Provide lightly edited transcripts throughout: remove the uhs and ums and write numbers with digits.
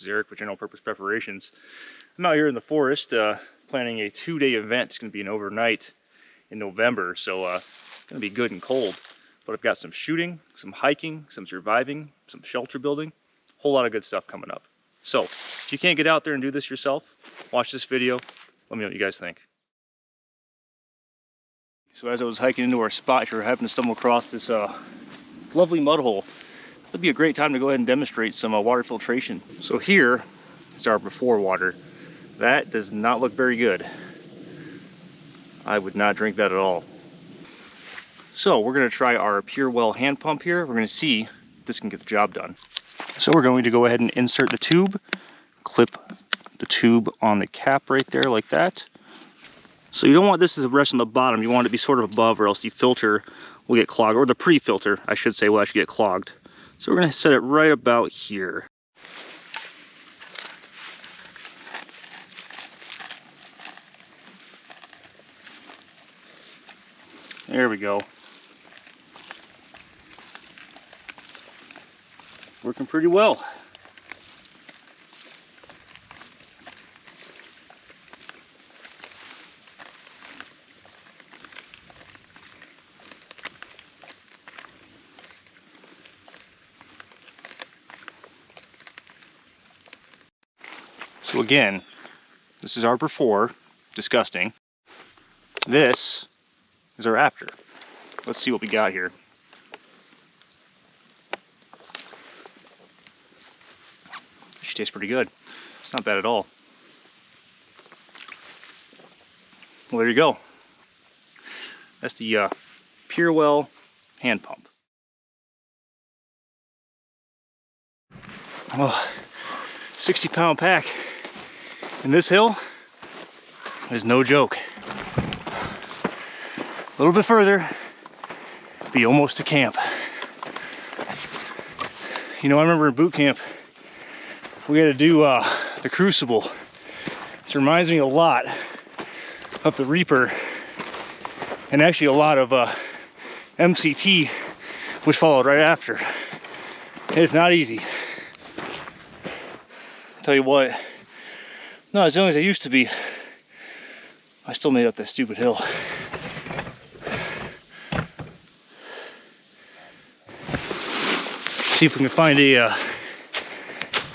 Eric with General Purpose Preparations. I'm out here in the forest planning a 2-day event. It's going to be an overnight in November, so it's going to be good and cold. But I've got some shooting, some hiking, some surviving, some shelter building, a whole lot of good stuff coming up. So if you can't get out there and do this yourself, watch this video. Let me know what you guys think. So as I was hiking into our spot here, I happened to stumble across this lovely mud hole. It'd be a great time to go ahead and demonstrate some water filtration. So here is our before water. That does not look very good. I would not drink that at all. So we're going to try our Pure Well hand pump here. We're going to see if this can get the job done. So we're going to go ahead and insert the tube, clip the tube on the cap right there like that. So you don't want this to rest on the bottom, you want it to be sort of above, or else the filter will get clogged, or the pre-filter, I should say, will actually get clogged. So we're going to set it right about here. There we go. Working pretty well. So again, this is our before, disgusting. This is our after. Let's see what we got here. She tastes pretty good. It's not bad at all. Well, there you go. That's the Pure Well hand pump. Oh, 60-pound pack in this hill is no joke. A little bit further, be almost to camp. You know, I remember in boot camp, we had to do the Crucible. This reminds me a lot of the Reaper, and actually a lot of MCT, which followed right after. It's not easy. Tell you what, not as young as I used to be, I still made up that stupid hill. See if we can find a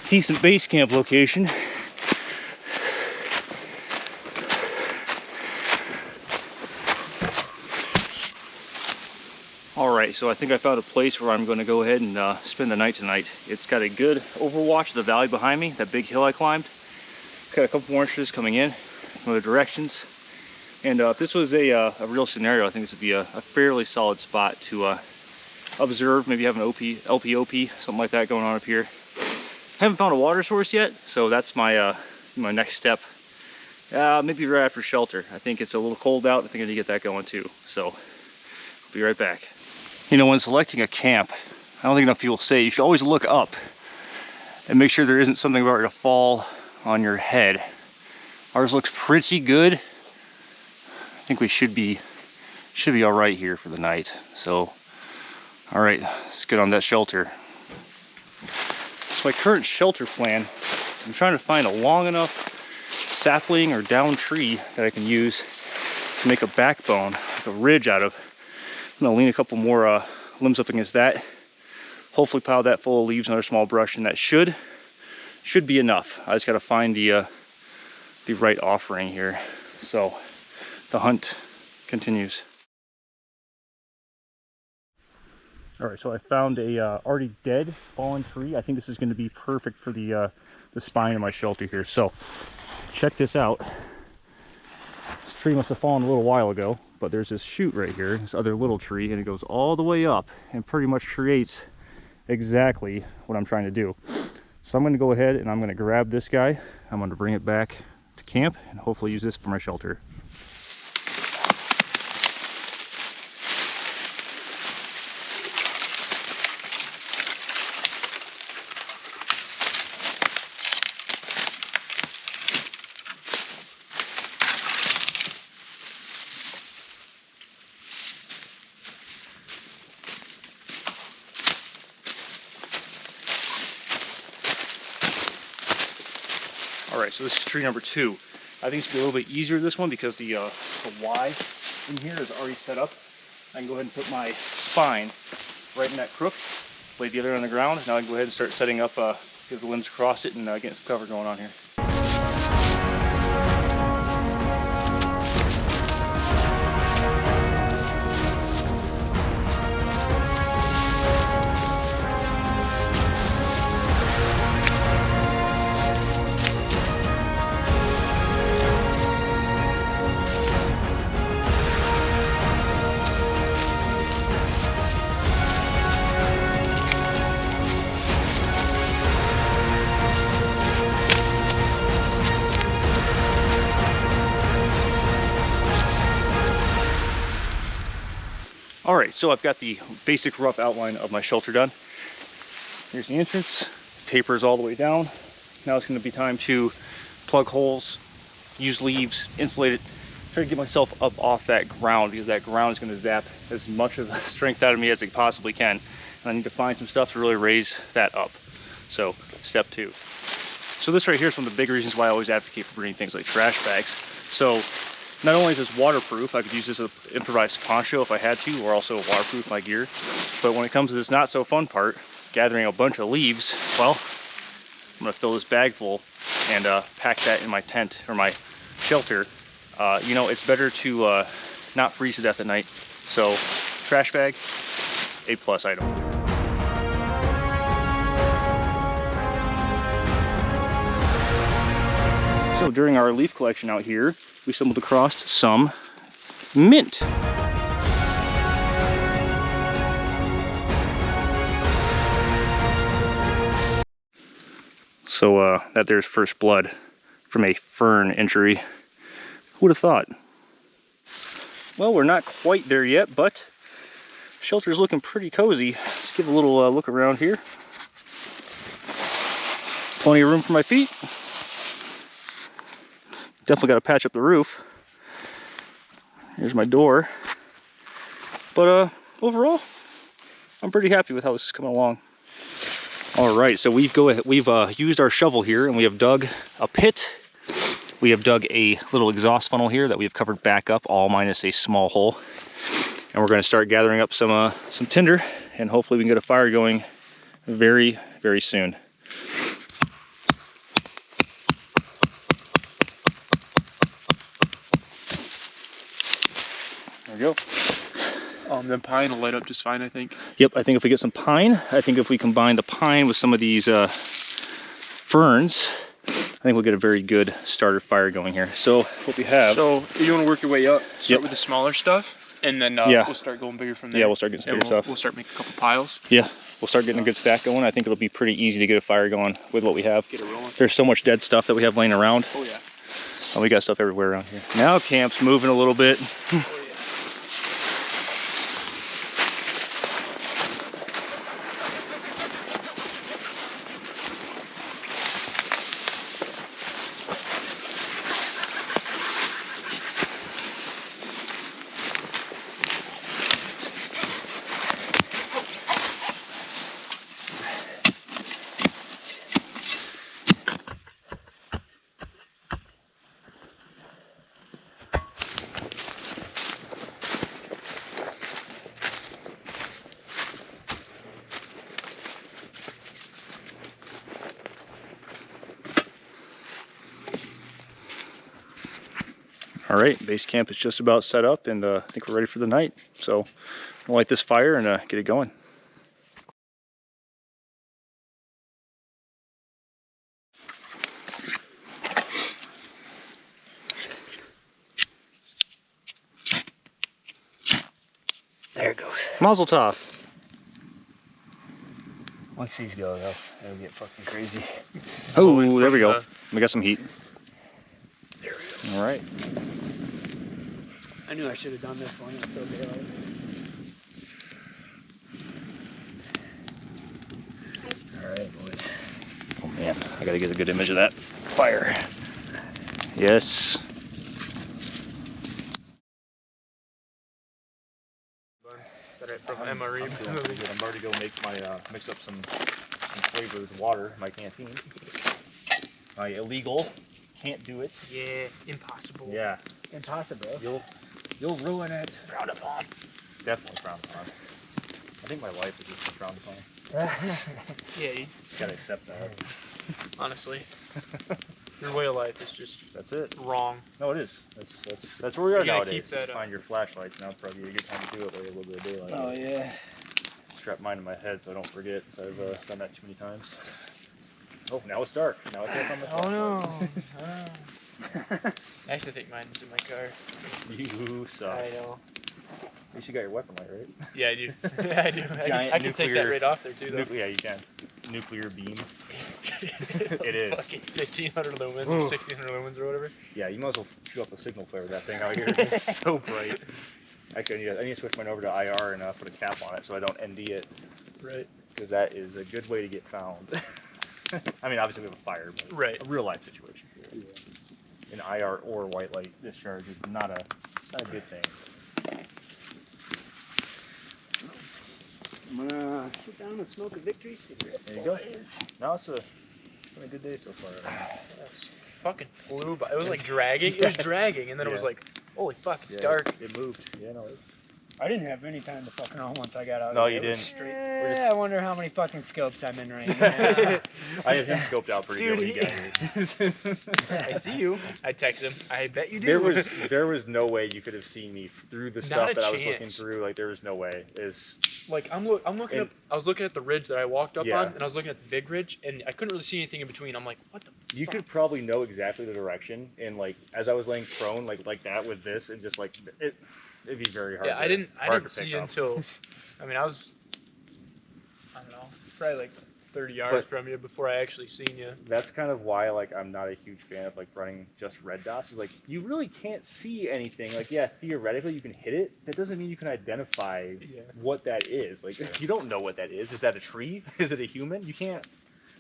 decent base camp location. Alright, so I think I found a place where I'm going to go ahead and spend the night tonight. It's got a good overwatch of the valley behind me, that big hill I climbed. It's got a couple more inches coming in other directions. And if this was a real scenario, I think this would be a fairly solid spot to observe, maybe have an LPOP, something like that going on up here. Haven't found a water source yet, so that's my my next step. Maybe right after shelter. I think it's a little cold out. I think I need to get that going too. So, I'll be right back. You know, when selecting a camp, I don't think enough people say you should always look up and make sure there isn't something about to fall on your head. Ours looks pretty good. I think we should be all right here for the night. So, all right, let's get on that shelter. So my current shelter plan, I'm trying to find a long enough sapling or down tree that I can use to make a backbone, like a ridge out of. I'm gonna lean a couple more limbs up against that. Hopefully pile that full of leaves and other small brush, and that should be enough. I just gotta find the right offering here. So the hunt continues. All right, so I found a already dead fallen tree. I think this is going to be perfect for the spine of my shelter here. So check this out. This tree must have fallen a little while ago, but there's this shoot right here, this other little tree, and it goes all the way up and pretty much creates exactly what I'm trying to do. So I'm going to go ahead and I'm going to grab this guy. I'm going to bring it back to camp and hopefully use this for my shelter. All right, so this is tree number 2. I think it's gonna be a little bit easier this one because the Y in here is already set up. I can go ahead and put my spine right in that crook, lay the other on the ground. Now I can go ahead and start setting up, get the limbs across it and getting some cover going on here. All right, so I've got the basic rough outline of my shelter done. Here's the entrance, tapers all the way down. Now it's gonna be time to plug holes, use leaves, insulate it, try to get myself up off that ground because that ground is gonna zap as much of the strength out of me as it possibly can. And I need to find some stuff to really raise that up. So, step 2. So this right here is one of the big reasons why I always advocate for bringing things like trash bags. So, not only is this waterproof, I could use this as an improvised poncho if I had to, or also waterproof my gear. But when it comes to this not so fun part, gathering a bunch of leaves, well, I'm gonna fill this bag full and pack that in my tent or my shelter. You know, it's better to not freeze to death at night. So, trash bag, A+ item. So during our leaf collection out here, we stumbled across some mint. So that there's first blood from a fern injury. Who would have thought? Well, we're not quite there yet, but shelter's looking pretty cozy. Let's give a little look around here. Plenty of room for my feet. Definitely got to patch up the roof. Here's my door. But overall, I'm pretty happy with how this is coming along. All right, so we've used our shovel here and we have dug a pit. We have dug a little exhaust funnel here that we have covered back up, all minus a small hole. And we're going to start gathering up some tinder, and hopefully we can get a fire going very, very soon. There we go. The pine will light up just fine, I think. Yep, I think if we get some pine, I think if we combine the pine with some of these ferns, I think we'll get a very good starter fire going here. So what we have. So you want to work your way up. Start with the smaller stuff, and then we'll start going bigger from there. Yeah, we'll start getting some bigger stuff. We'll start making a couple piles. Yeah, we'll start getting a good stack going. I think it'll be pretty easy to get a fire going with what we have. Get it rolling. There's so much dead stuff that we have laying around. Oh yeah. Oh, we got stuff everywhere around here. Now camp's moving a little bit. All right, base camp is just about set up, and I think we're ready for the night. So I'll light this fire and get it going. There it goes. Mazel tov. Once these go, though, it'll get fucking crazy. Oh, there we go. We got some heat. There we go. All right. I knew I should have done this one. It's still daylight. All right, boys. Oh man, I gotta get a good image of that fire. Yes. From MRE. I'm already gonna make my mix up some flavored water in my canteen. illegal. Can't do it. Yeah, impossible. Yeah. Impossible. You'll ruin it. Frowned upon. Definitely frowned upon. I think my life is just frowned upon. Yeah, you Just gotta accept that. honestly. Your way of life is just That's it. wrong. No, it is. That's where we are You gotta nowadays. keep that up. Find your flashlights now. Probably a good time to do it. Like a little bit of daylight. Oh yeah. Strap mine in my head so I don't forget. Because I've done that too many times. Oh, now it's dark. Now I can't find my flashlight. Oh no. I actually think mine's in my car. You suck. I know. You should got your weapon light, right? Yeah, I do. Yeah, I do. Giant I can take that nuclear- right off there too, though. Yeah, you can. Nuclear beam. It is. Fucking 1500 lumens or 1600 lumens or whatever. Yeah, you might as well shoot off the signal flare with that thing out here. It's so bright. Actually, I need to switch mine over to IR and put a cap on it so I don't ND it. Right. Because that is a good way to get found. I mean, obviously we have a fire, but Right. a real life situation. An IR or white light discharge is not a good thing. I'm gonna sit down and smoke a victory cigarette. There you go. boys. No, it's been a good day so far. Fucking flew by. It was like dragging. It was dragging, and then it was Yeah. like, holy fuck, it's Yeah, dark. It moved. Yeah, no. I didn't have any time to fucking on once I got out. No, of you there. It was didn't. Straight. We're just- I wonder how many fucking scopes I'm in right now. I have him scoped out pretty good when you Dude, got here. I see you. I text him. I bet you do. There was no way you could have seen me through the Not stuff a that I was looking chance. through. Like there was no way. It's like I'm looking And- up. I was looking at the ridge that I walked up Yeah. on, and I was looking at the big ridge, and I couldn't really see anything in between. I'm like, what the? you could probably know exactly the direction, and like as I was laying prone like that with this, and just like it'd be very hard. Yeah, I didn't hard to see pick up. until. I mean, I don't know, probably like 30 yards from you before I actually seen you. That's kind of why like I'm not a huge fan of like running just red dots. Is like you really can't see anything. Like yeah, theoretically you can hit it. That doesn't mean you can identify what that is. Like you don't know what that is. Is that a tree? Is it a human? You can't.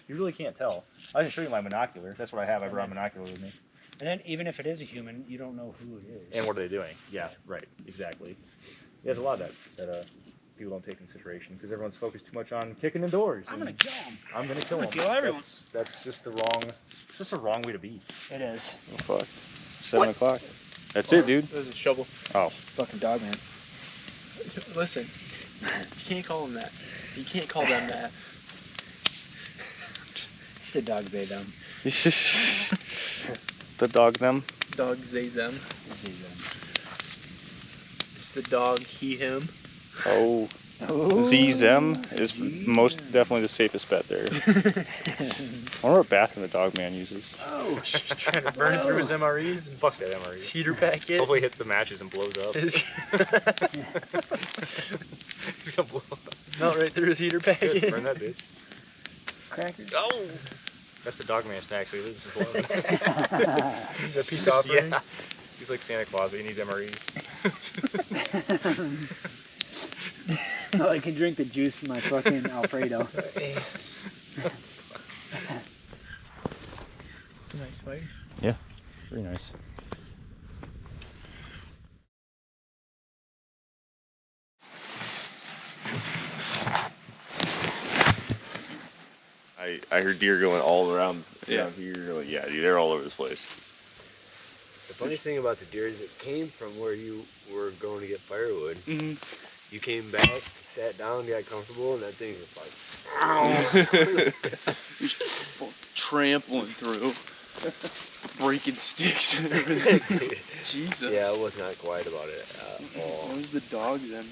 You really can't tell. I can show you my binocular. That's what I have. I brought a binocular with me. And then even if it is a human, you don't know who it is. And what are they doing? Yeah, right. Exactly. Yeah, there's a lot of that people don't take into consideration because everyone's focused too much on kicking the doors. I'm gonna kill him. I'm gonna kill I'm them. gonna kill everyone. That's just the wrong. It's just a wrong way to be. It is. Oh fuck. 7 o'clock. That's it, dude. There's a shovel. Oh. Fucking dog man. Listen, you can't call them that. You can't call them that. It's the dog they them. The dog them. Dog they them. It's them. It's the dog he him. Oh. Oh, Z-Zem is most definitely the safest bet there. I wonder what bathroom the dog man uses. Oh, Just trying to burn through his MREs and Fuck that his MRE. heater packet. Hopefully hits the matches and blows up. Melt right through his heater packet. Burn that bitch. crackers. Oh! That's the dog man snack, so he lives in blood. He's a peace offering. Yeah. He's like Santa Claus, but he needs MREs. Oh, I can drink the juice from my fucking Alfredo. It's a nice fight. Yeah, very nice. I heard deer going all around down here. Like, yeah, dude, they're all over this place. The funny thing about the deer is it came from where you were going to get firewood. Mm-hmm. You came back, sat down, got comfortable, and that thing was like, ow! Trampling through. Breaking sticks and everything. Jesus. Yeah, I was not quiet about it at all. What was the dog then?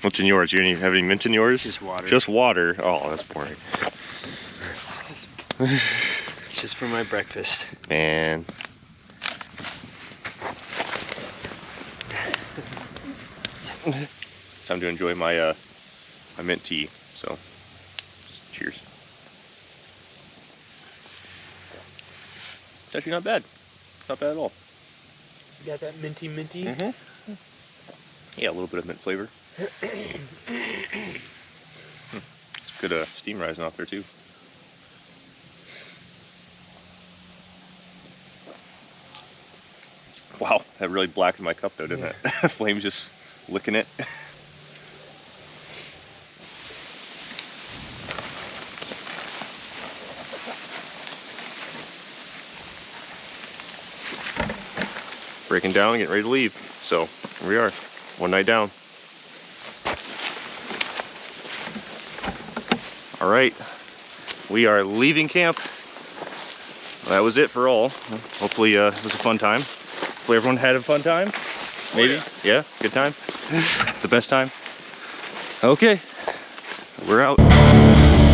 What's in yours? You didn't have any mint in yours? Just water. Just water. Oh, that's boring. It's just for my breakfast. Man. Time to enjoy my my mint tea. So, cheers. It's actually not bad. Not bad at all. You got that minty? Mm-hmm. Yeah, a little bit of mint flavor. It's good steam rising off there too. Wow, that really blackened my cup though, didn't it? Flames just licking it. breaking down and getting ready to leave. So here we are, one night down. All right, we are leaving camp. That was it for all. Hopefully it was a fun time. Hopefully everyone had a fun time. Maybe, Oh, yeah. Yeah, good time. The best time. Okay, we're out.